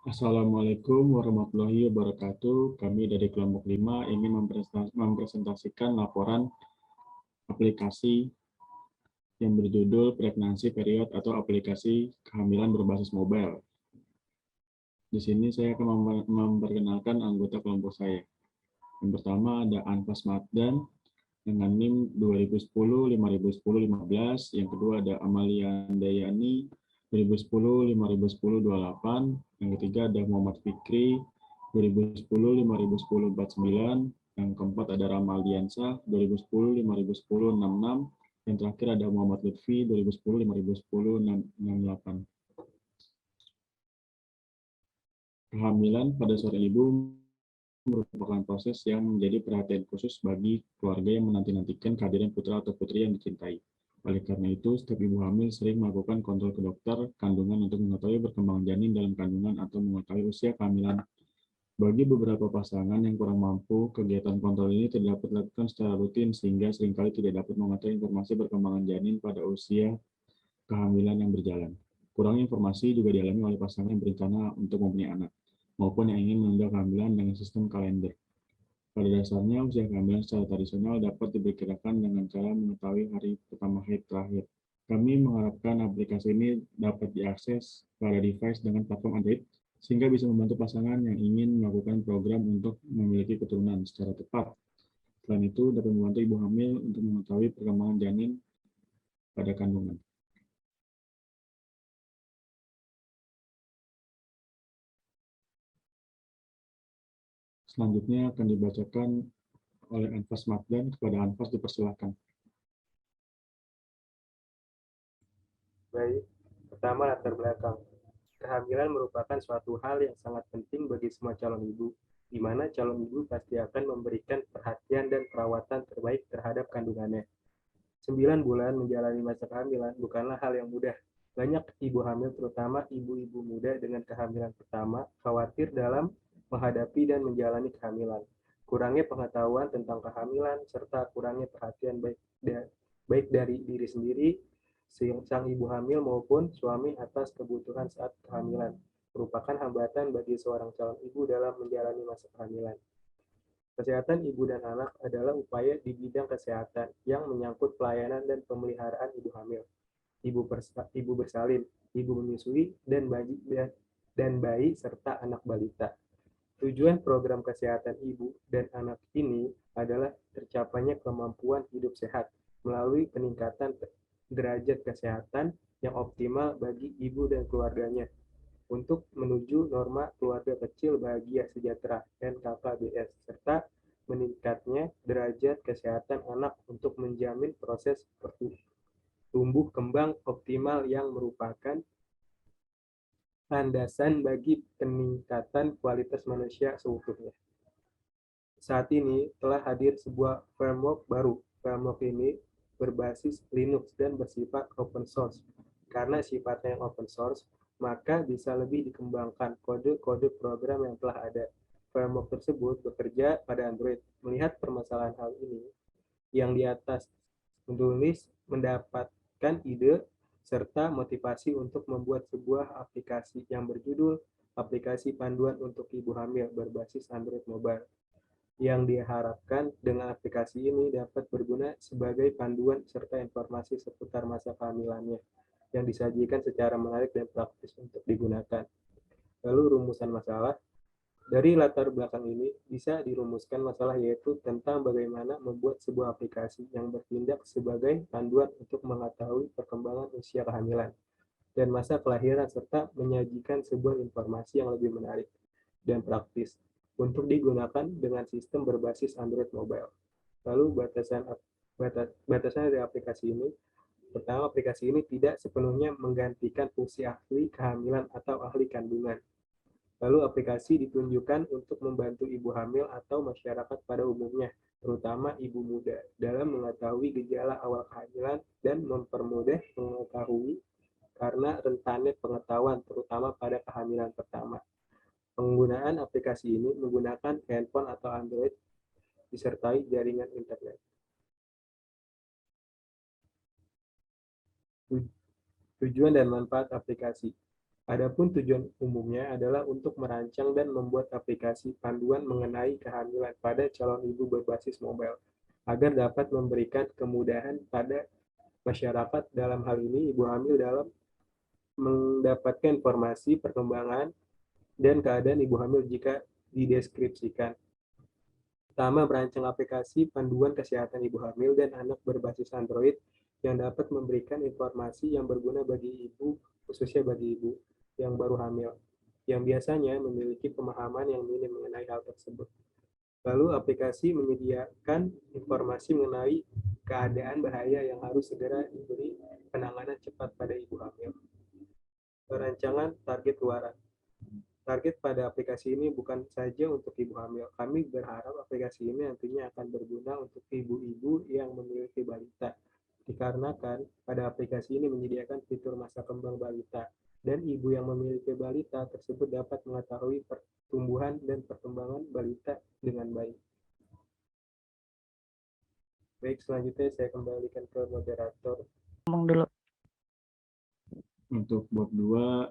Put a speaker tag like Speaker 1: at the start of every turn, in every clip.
Speaker 1: Assalamualaikum warahmatullahi wabarakatuh. Kami dari kelompok 5 ingin mempresentasikan laporan aplikasi yang berjudul Pregnancy Period atau aplikasi kehamilan berbasis mobile. Di sini saya akan memperkenalkan anggota kelompok saya. Yang pertama ada Anfas Matdan dengan NIM 2010 5010 15. Yang kedua ada Amalia Dayani 2010 5010 28. Yang ketiga ada Muhammad Fikri 2010 5010 49. Yang keempat ada Ramal Diansa 2010 5010 66. Yang terakhir ada Muhammad Lutfi 2010 5010 68. Kehamilan pada seorang ibu merupakan proses yang menjadi perhatian khusus bagi keluarga yang menanti-nantikan kehadiran putra atau putri yang dicintai. Oleh karena itu, setiap ibu hamil sering melakukan kontrol ke dokter kandungan untuk mengetahui perkembangan janin dalam kandungan atau mengetahui usia kehamilan. Bagi beberapa pasangan yang kurang mampu, kegiatan kontrol ini tidak dapat dilakukan secara rutin sehingga seringkali tidak dapat mengetahui informasi perkembangan janin pada usia kehamilan yang berjalan. Kurangnya informasi juga dialami oleh pasangan yang berencana untuk mempunyai anak, maupun yang ingin menunda kehamilan dengan sistem kalender. Pada dasarnya, usia kehamilan secara tradisional dapat diperkirakan dengan cara mengetahui hari pertama haid terakhir. Kami mengharapkan aplikasi ini dapat diakses pada device dengan platform Android, sehingga bisa membantu pasangan yang ingin melakukan program untuk memiliki keturunan secara tepat. Selain itu, dapat membantu ibu hamil untuk mengetahui perkembangan janin pada kandungan. Selanjutnya akan dibacakan oleh Anfas Magdan. Kepada Anfas dipersilakan.
Speaker 2: Baik, pertama latar belakang. Kehamilan merupakan suatu hal yang sangat penting bagi semua calon ibu, di mana calon ibu pasti akan memberikan perhatian dan perawatan terbaik terhadap kandungannya. 9 bulan menjalani masa kehamilan bukanlah hal yang mudah. Banyak ibu hamil, terutama ibu-ibu muda dengan kehamilan pertama, khawatir dalam menghadapi dan menjalani kehamilan. Kurangnya pengetahuan tentang kehamilan, serta kurangnya perhatian baik dari diri sendiri, sang ibu hamil maupun suami atas kebutuhan saat kehamilan, merupakan hambatan bagi seorang calon ibu dalam menjalani masa kehamilan. Kesehatan ibu dan anak adalah upaya di bidang kesehatan yang menyangkut pelayanan dan pemeliharaan ibu hamil, ibu bersalin, ibu menyusui, dan bayi serta anak balita. Tujuan program kesehatan ibu dan anak ini adalah tercapainya kemampuan hidup sehat melalui peningkatan derajat kesehatan yang optimal bagi ibu dan keluarganya untuk menuju norma keluarga kecil bahagia sejahtera (NKKBS) serta meningkatnya derajat kesehatan anak untuk menjamin proses tumbuh kembang optimal yang merupakan landasan bagi peningkatan kualitas manusia seutuhnya. Saat ini telah hadir sebuah framework baru. Framework ini berbasis Linux dan bersifat open source. Karena sifatnya yang open source, maka bisa lebih dikembangkan kode-kode program yang telah ada. Framework tersebut bekerja pada Android. Melihat permasalahan hal ini, yang di atas menulis mendapatkan ide serta motivasi untuk membuat sebuah aplikasi yang berjudul Aplikasi Panduan untuk Ibu Hamil berbasis Android Mobile, yang diharapkan dengan aplikasi ini dapat berguna sebagai panduan serta informasi seputar masa kehamilannya yang disajikan secara menarik dan praktis untuk digunakan. Lalu rumusan masalah. Dari latar belakang ini bisa dirumuskan masalah, yaitu tentang bagaimana membuat sebuah aplikasi yang bertindak sebagai panduan untuk mengetahui perkembangan usia kehamilan dan masa kelahiran serta menyajikan sebuah informasi yang lebih menarik dan praktis untuk digunakan dengan sistem berbasis Android mobile. Lalu batasan dari aplikasi ini. Pertama, aplikasi ini tidak sepenuhnya menggantikan fungsi ahli kehamilan atau ahli kandungan. Lalu aplikasi ditunjukkan untuk membantu ibu hamil atau masyarakat pada umumnya, terutama ibu muda, dalam mengetahui gejala awal kehamilan dan mempermudah mengetahui karena rentannya pengetahuan, terutama pada kehamilan pertama. Penggunaan aplikasi ini menggunakan handphone atau Android disertai jaringan internet. Tujuan dan manfaat aplikasi. Adapun tujuan umumnya adalah untuk merancang dan membuat aplikasi panduan mengenai kehamilan pada calon ibu berbasis mobile, agar dapat memberikan kemudahan pada masyarakat, dalam hal ini ibu hamil, dalam mendapatkan informasi perkembangan dan keadaan ibu hamil jika dideskripsikan. Pertama, merancang aplikasi panduan kesehatan ibu hamil dan anak berbasis Android yang dapat memberikan informasi yang berguna bagi ibu, khususnya bagi ibu yang baru hamil, yang biasanya memiliki pemahaman yang minim mengenai hal tersebut. Lalu, aplikasi menyediakan informasi mengenai keadaan bahaya yang harus segera diberi penanganan cepat pada ibu hamil. Perancangan target luaran. Target pada aplikasi ini bukan saja untuk ibu hamil. Kami berharap aplikasi ini nantinya akan berguna untuk ibu-ibu yang memiliki balita. Dikarenakan pada aplikasi ini menyediakan fitur masa kembang balita, dan ibu yang memiliki balita tersebut dapat mengetahui pertumbuhan dan perkembangan balita dengan baik. Baik, selanjutnya saya kembalikan ke moderator.
Speaker 3: Ngomong dulu.
Speaker 1: Untuk bab 2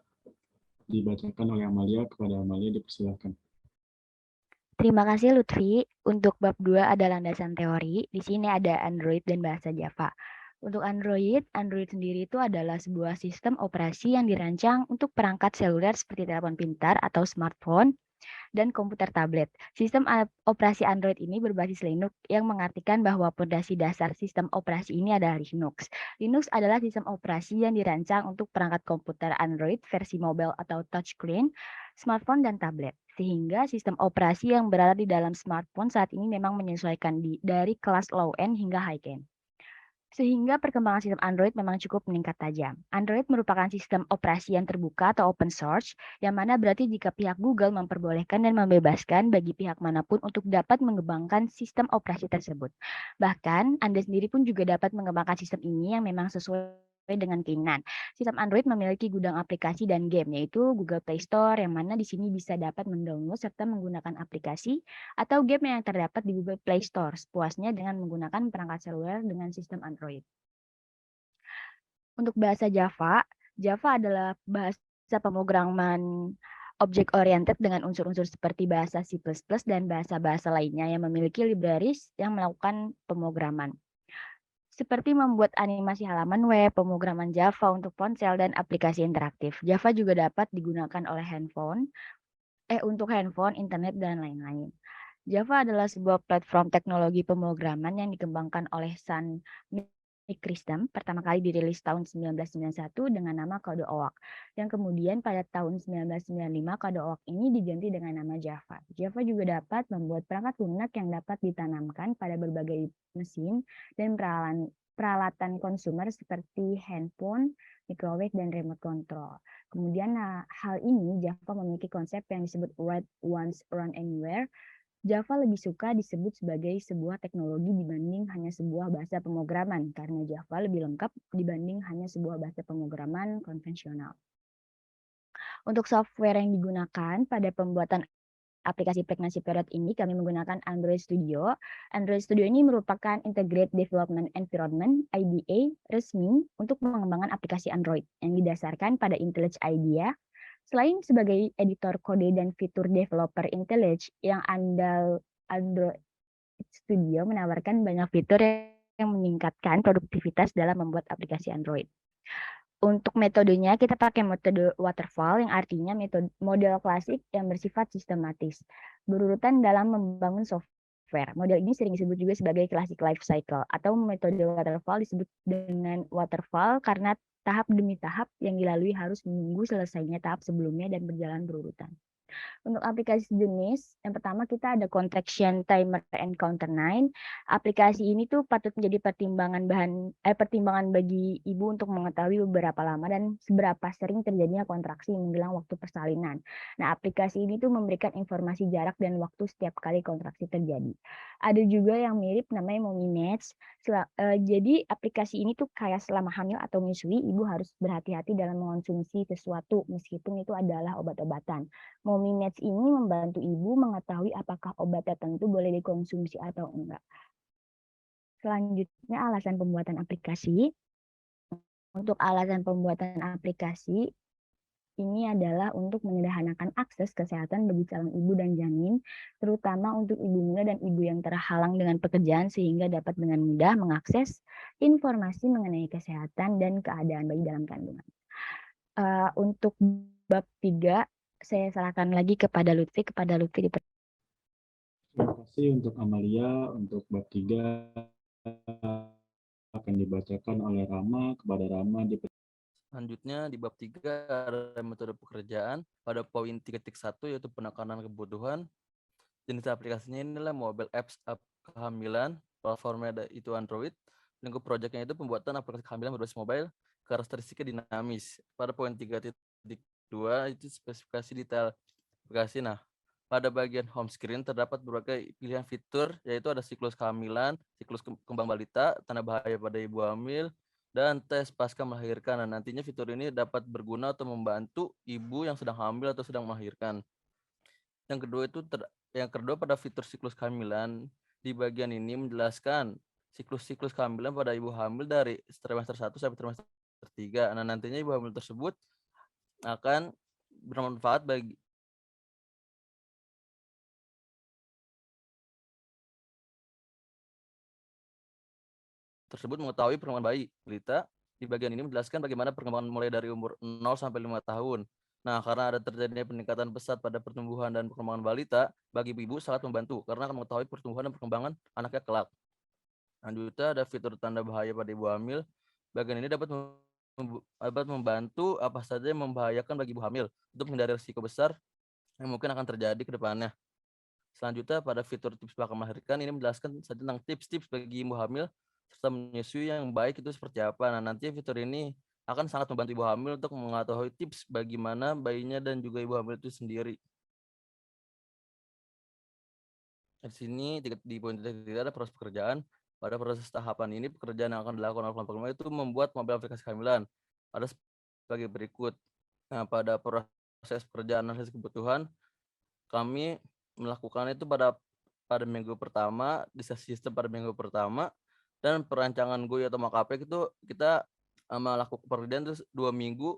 Speaker 1: dibacakan oleh Amalia. Kepada Amalia dipersilakan.
Speaker 3: Terima kasih Lutfi. Untuk bab 2 ada landasan teori. Di sini ada Android dan bahasa Java. Untuk Android sendiri itu adalah sebuah sistem operasi yang dirancang untuk perangkat seluler seperti telepon pintar atau smartphone dan komputer tablet. Sistem operasi Android ini berbasis Linux yang mengartikan bahwa fondasi dasar sistem operasi ini adalah Linux. Linux adalah sistem operasi yang dirancang untuk perangkat komputer Android versi mobile atau touchscreen, smartphone, dan tablet. Sehingga sistem operasi yang berada di dalam smartphone saat ini memang menyesuaikan dari kelas low-end hingga high-end. Sehingga perkembangan sistem Android memang cukup meningkat tajam. Android merupakan sistem operasi yang terbuka atau open source, yang mana berarti jika pihak Google memperbolehkan dan membebaskan bagi pihak manapun untuk dapat mengembangkan sistem operasi tersebut. Bahkan, Anda sendiri pun juga dapat mengembangkan sistem ini yang memang sesuai dengan keinginan. Sistem Android memiliki gudang aplikasi dan game, yaitu Google Play Store, yang mana di sini bisa dapat mendownload serta menggunakan aplikasi atau game yang terdapat di Google Play Store sepuasnya dengan menggunakan perangkat seluler dengan sistem Android. Untuk bahasa Java, Java adalah bahasa pemrograman objek oriented dengan unsur-unsur seperti bahasa C++ dan bahasa-bahasa lainnya yang memiliki libraries yang melakukan pemrograman. Seperti membuat animasi halaman web, pemrograman Java untuk ponsel, dan aplikasi interaktif. Java juga dapat digunakan oleh untuk handphone, internet, dan lain-lain. Java adalah sebuah platform teknologi pemrograman yang dikembangkan oleh Sun Microsystem, pertama kali dirilis tahun 1991 dengan nama kode OAK, yang kemudian pada tahun 1995 kode OAK ini diganti dengan nama Java. Java juga dapat membuat perangkat lunak yang dapat ditanamkan pada berbagai mesin dan peralatan konsumer seperti handphone, microwave, dan remote control. Kemudian hal ini Java memiliki konsep yang disebut write once, run anywhere. Java lebih suka disebut sebagai sebuah teknologi dibanding hanya sebuah bahasa pemrograman, karena Java lebih lengkap dibanding hanya sebuah bahasa pemrograman konvensional. Untuk software yang digunakan pada pembuatan aplikasi pregnancy period ini, kami menggunakan Android Studio. Android Studio ini merupakan Integrated Development Environment, IDE, resmi untuk mengembangkan aplikasi Android yang didasarkan pada IntelliJ IDEA. Selain sebagai editor kode dan fitur developer IntelliJ yang andal, Android Studio menawarkan banyak fitur yang meningkatkan produktivitas dalam membuat aplikasi Android. Untuk metodenya, kita pakai metode waterfall yang artinya model klasik yang bersifat sistematis, berurutan dalam membangun software. Model ini sering disebut juga sebagai classic life cycle, atau metode waterfall disebut dengan waterfall karena tahap demi tahap yang dilalui harus menunggu selesainya tahap sebelumnya dan berjalan berurutan. Untuk aplikasi jenis, yang pertama kita ada Contraction Timer and Counter 9. Aplikasi ini tuh patut menjadi pertimbangan bagi ibu untuk mengetahui beberapa lama dan seberapa sering terjadinya kontraksi menjelang waktu persalinan. Nah, aplikasi ini tuh memberikan informasi jarak dan waktu setiap kali kontraksi terjadi. Ada juga yang mirip namanya Momimatch. Jadi aplikasi ini tuh kayak selama hamil atau menyusui, ibu harus berhati-hati dalam mengonsumsi sesuatu meskipun itu adalah obat-obatan. Momimatch ini membantu ibu mengetahui apakah obat tertentu boleh dikonsumsi atau enggak. Selanjutnya alasan pembuatan aplikasi. Untuk alasan pembuatan aplikasi, ini adalah untuk menyederhanakan akses kesehatan bagi calon ibu dan janin, terutama untuk ibu muda dan ibu yang terhalang dengan pekerjaan sehingga dapat dengan mudah mengakses informasi mengenai kesehatan dan keadaan bayi dalam kandungan. Untuk bab 3, saya serahkan lagi kepada Lutfi.
Speaker 1: Terima kasih untuk Amalia. Untuk bab 3 akan dibacakan oleh Rama. Kepada Rama
Speaker 4: Selanjutnya di bab 3 ada metode pekerjaan pada poin 3.1 yaitu penekanan kebutuhan. Jenis aplikasinya inilah mobile apps kehamilan, platformnya itu Android. Lingkup proyeknya itu pembuatan aplikasi kehamilan berbasis mobile, karakteristiknya dinamis. Pada poin 3.2 itu spesifikasi detail aplikasi. Nah, pada bagian home screen terdapat berbagai pilihan fitur, yaitu ada siklus kehamilan, siklus kembang balita, tanda bahaya pada ibu hamil, dan tes pasca melahirkan. Nah, nantinya fitur ini dapat berguna atau membantu ibu yang sedang hamil atau sedang melahirkan. Yang kedua pada fitur siklus kehamilan, di bagian ini menjelaskan siklus kehamilan pada ibu hamil dari trimester 1 sampai trimester 3. Nah, nantinya ibu hamil tersebut akan bermanfaat bagi tersebut mengetahui perkembangan bayi balita. Di bagian ini menjelaskan bagaimana perkembangan mulai dari umur 0 sampai 5 tahun. Nah, karena ada terjadinya peningkatan pesat pada pertumbuhan dan perkembangan balita, bagi ibu sangat membantu karena akan mengetahui pertumbuhan dan perkembangan anaknya kelak. Selanjutnya ada fitur tanda bahaya pada ibu hamil. Bagian ini dapat membantu apa saja yang membahayakan bagi ibu hamil untuk menghindari risiko besar yang mungkin akan terjadi ke depannya. Selanjutnya pada fitur tips bakal melahirkan, ini menjelaskan tentang tips-tips bagi ibu hamil serta menyusui yang baik itu seperti apa. Nah, nanti fitur ini akan sangat membantu ibu hamil untuk mengetahui tips bagaimana bayinya dan juga ibu hamil itu sendiri. Di sini di poin 3 ada proses pekerjaan. Pada proses tahapan ini, pekerjaan yang akan dilakukan oleh kelompok 5 itu membuat mobile aplikasi kehamilan. Ada sebagai berikut. Nah, pada proses pekerjaan analisis kebutuhan, kami melakukan itu pada minggu pertama, di sistem pada minggu pertama, dan perancangan GUI atau mock-up itu kita melakukan pekerjaan itu 2 minggu,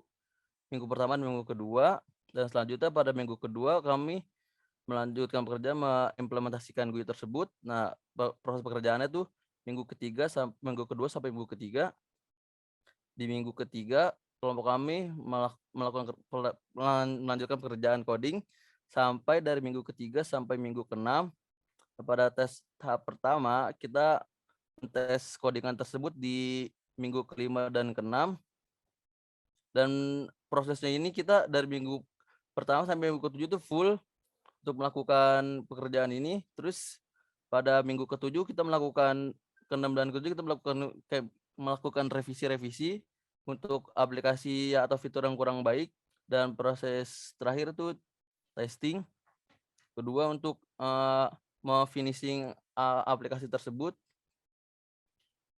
Speaker 4: minggu pertama dan minggu kedua, dan selanjutnya pada minggu kedua kami melanjutkan pekerjaan mengimplementasikan GUI tersebut. Nah, proses pekerjaannya itu minggu kedua sampai minggu ketiga. Di minggu ketiga kelompok kami melanjutkan pekerjaan coding sampai dari minggu ketiga sampai minggu ke-6. Pada tes tahap pertama kita tes codingan tersebut di minggu ke-5 dan ke-6, dan prosesnya ini kita dari minggu pertama sampai minggu ke-7 itu full untuk melakukan pekerjaan ini. Terus pada minggu ke-7 kita melakukan, ke-6 dan ke-7 kita melakukan revisi-revisi untuk aplikasi atau fitur yang kurang baik, dan proses terakhir itu testing. Kedua untuk finishing aplikasi tersebut,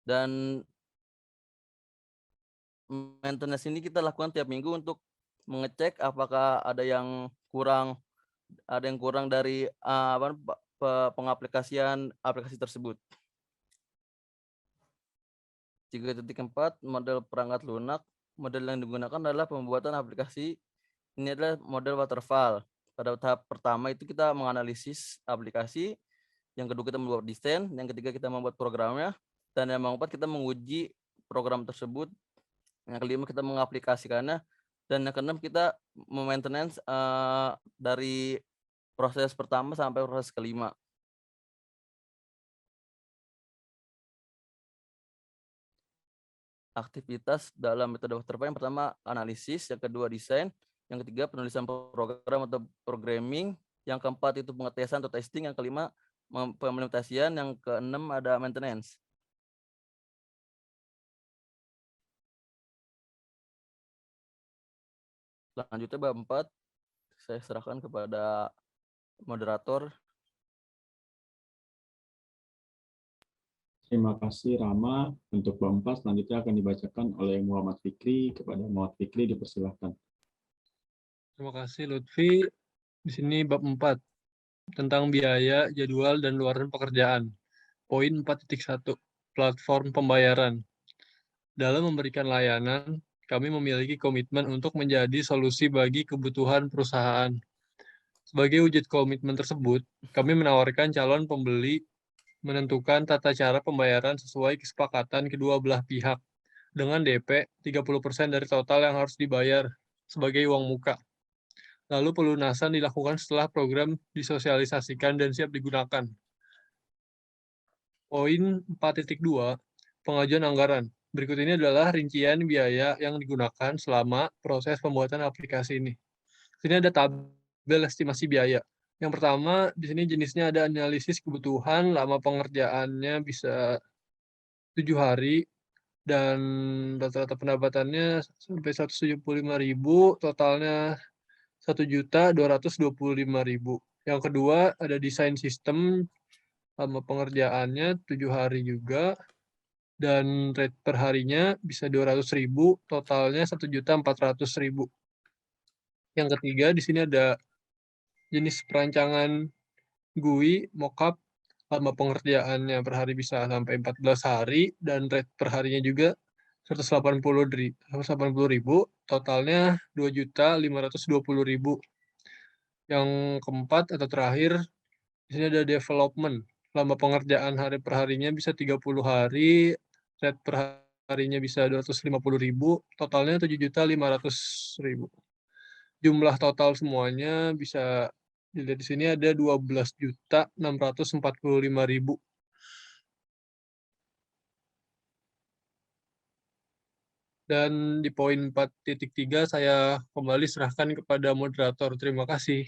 Speaker 4: dan maintenance ini kita lakukan tiap minggu untuk mengecek apakah ada yang kurang dari pengaplikasian aplikasi tersebut. 3.4 model perangkat lunak. Model yang digunakan adalah pembuatan aplikasi. Ini adalah model waterfall. Pada tahap pertama itu kita menganalisis aplikasi, yang kedua kita membuat desain, yang ketiga kita membuat programnya, dan yang keempat kita menguji program tersebut, yang kelima kita mengaplikasikannya, dan yang keenam kita memaintenance dari proses pertama sampai proses kelima. Aktivitas dalam metode waterfall, yang pertama analisis, yang kedua desain, yang ketiga penulisan program atau programming, yang keempat itu pengetesan atau testing, yang kelima pengimplementasian, yang keenam ada maintenance. Selanjutnya bab 4 saya serahkan kepada moderator.
Speaker 1: Terima kasih Rama. Untuk bab 4 selanjutnya akan dibacakan oleh Muhammad Fikri. Kepada Muhammad Fikri dipersilakan.
Speaker 5: Terima kasih Lutfi. Di sini bab 4 tentang biaya, jadwal, dan luaran pekerjaan. Poin 4.1 platform pembayaran. Dalam memberikan layanan, kami memiliki komitmen untuk menjadi solusi bagi kebutuhan perusahaan. Sebagai wujud komitmen tersebut, kami menawarkan calon pembeli menentukan tata cara pembayaran sesuai kesepakatan kedua belah pihak dengan DP 30% dari total yang harus dibayar sebagai uang muka. Lalu pelunasan dilakukan setelah program disosialisasikan dan siap digunakan. Poin 4.2, pengajuan anggaran. Berikut ini adalah rincian biaya yang digunakan selama proses pembuatan aplikasi ini. Sini ada tabel estimasi biaya. Yang pertama, di sini jenisnya ada analisis kebutuhan, lama pengerjaannya bisa 7 hari, dan rata-rata pendapatannya sampai 175.000, totalnya 1.225.000. Yang kedua, ada desain sistem, lama pengerjaannya 7 hari juga, dan rate per harinya bisa 200.000, totalnya 1.400.000. Yang ketiga, di sini ada jenis perancangan GUI, mockup, lama pengerjaannya per hari bisa sampai 14 hari, dan rate per harinya juga 180.000, totalnya 2.520.000. Yang keempat atau terakhir, di sini ada development, lama pengerjaan hari per harinya bisa 30 hari, rate per harinya bisa 250.000, totalnya 7.500.000. Jumlah total semuanya bisa dilihat di sini ada 12.645.000. Dan di poin 4.3 saya kembali serahkan kepada moderator. Terima kasih.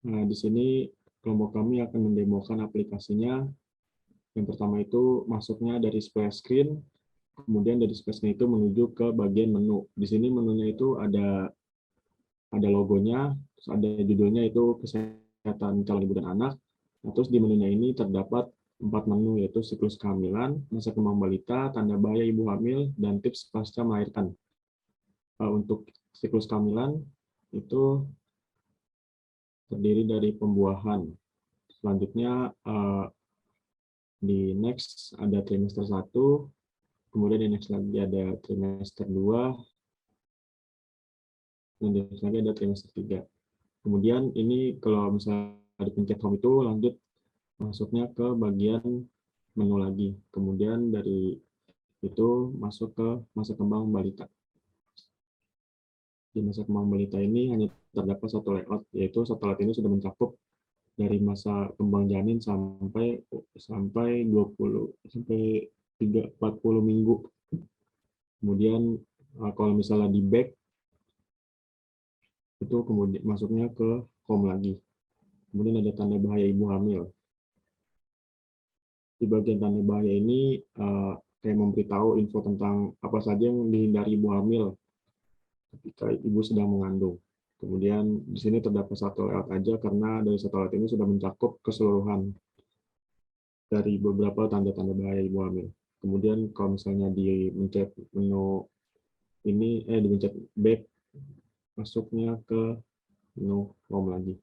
Speaker 1: Nah, di sini kelompok kami akan mendemokan aplikasinya. Yang pertama itu masuknya dari splash screen, kemudian dari splash screen itu menuju ke bagian menu. Di sini menunya itu ada logonya, terus ada judulnya itu kesehatan calon ibu dan anak. Nah, terus di menunya ini terdapat 4 menu, yaitu siklus kehamilan, masa kembang balita, tanda bahaya ibu hamil, dan tips pasca melahirkan. Untuk siklus kehamilan itu terdiri dari pembuahan. Selanjutnya di next ada trimester 1, kemudian di next lagi ada trimester 2, dan di next lagi ada trimester 3. Kemudian ini kalau misalnya dipencet home itu lanjut masuknya ke bagian menu lagi. Kemudian dari itu masuk ke masa kembang balita. Di masa kembang balita ini hanya terdapat satu layout, yaitu satu layout ini sudah mencakup dari masa kembang janin sampai 40 minggu. Kemudian kalau misalnya di back itu kemudian masuknya ke home lagi. Kemudian ada tanda bahaya ibu hamil. Di bagian tanda bahaya ini kayak memberitahu info tentang apa saja yang dihindari ibu hamil ketika ibu sedang mengandung. Kemudian di sini terdapat satu layout aja karena dari satu layout ini sudah mencakup keseluruhan dari beberapa tanda-tanda bahaya ibu hamil. Kemudian kalau misalnya dipencet menu ini, dipencet back, masuknya ke menu home lagi.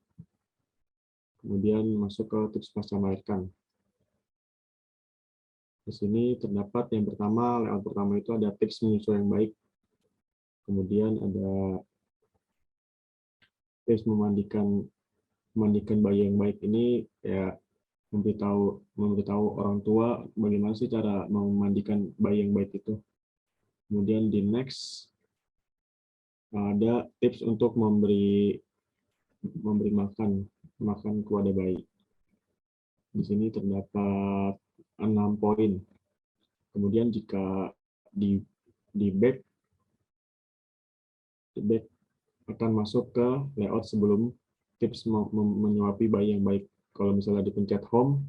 Speaker 1: Kemudian masuk ke tips pasca melahirkan. Di sini terdapat yang pertama, layout pertama itu ada tips menyusui yang baik. Kemudian ada tips memandikan bayi yang baik. Ini ya memberitahu orang tua bagaimana sih cara memandikan bayi yang baik itu. Kemudian di next ada tips untuk memberi makan kepada bayi. Di sini terdapat 6 poin. Kemudian jika di back akan masuk ke layout sebelum tips menyuapi bayi yang baik. Kalau misalnya dipencet home,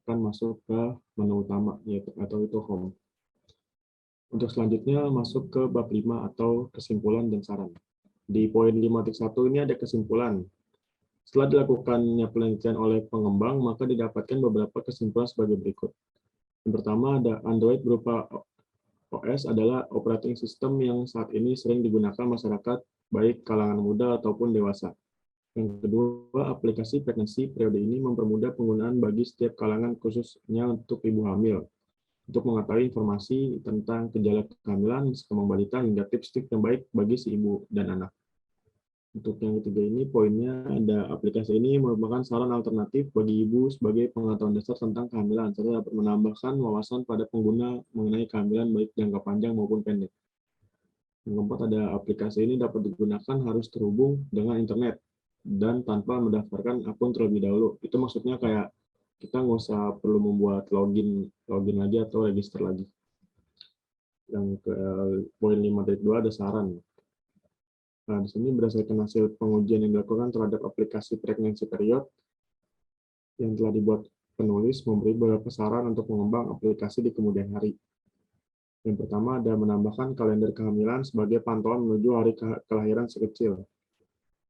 Speaker 1: akan masuk ke menu utama, atau itu home. Untuk selanjutnya masuk ke bab 5 atau kesimpulan dan saran. Di poin 5.1 ini ada kesimpulan. Setelah dilakukannya penelitian oleh pengembang, maka didapatkan beberapa kesimpulan sebagai berikut. Yang pertama ada Android berupa OS adalah operating system yang saat ini sering digunakan masyarakat baik kalangan muda ataupun dewasa. Yang kedua, aplikasi pregnancy periode ini mempermudah penggunaan bagi setiap kalangan, khususnya untuk ibu hamil, untuk mengetahui informasi tentang gejala kehamilan, kemampuan balita, hingga tips-tips yang baik bagi si ibu dan anak. Untuk yang ketiga ini, poinnya ada aplikasi ini merupakan saran alternatif bagi ibu sebagai pengetahuan dasar tentang kehamilan, serta dapat menambahkan wawasan pada pengguna mengenai kehamilan baik jangka panjang maupun pendek. Yang keempat, ada aplikasi ini dapat digunakan harus terhubung dengan internet dan tanpa mendaftarkan akun terlebih dahulu. Itu maksudnya kayak kita nggak usah perlu membuat login lagi atau register lagi. Yang ke poin 5.2 ada saran. Nah, di sini berdasarkan hasil pengujian yang dilakukan terhadap aplikasi pregnancy period yang telah dibuat penulis memberi beberapa saran untuk mengembang aplikasi di kemudian hari. Yang pertama ada menambahkan kalender kehamilan sebagai pantauan menuju hari kelahiran si kecil.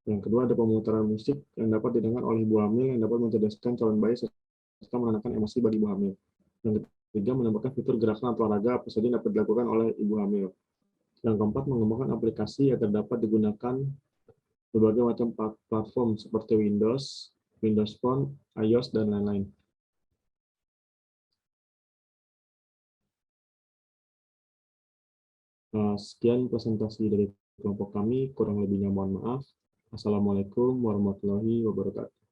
Speaker 1: Yang kedua ada pemutaran musik yang dapat didengar oleh ibu hamil yang dapat mencerdaskan calon bayi serta menenangkan emosi bagi ibu hamil. Yang ketiga menambahkan fitur gerakan atau olahraga apa saja yang dapat dilakukan oleh ibu hamil. Yang keempat mengembangkan aplikasi agar dapat digunakan berbagai macam platform seperti Windows, Windows Phone, iOS, dan lain-lain. Sekian presentasi dari kelompok kami, kurang lebihnya mohon maaf. Assalamualaikum warahmatullahi wabarakatuh.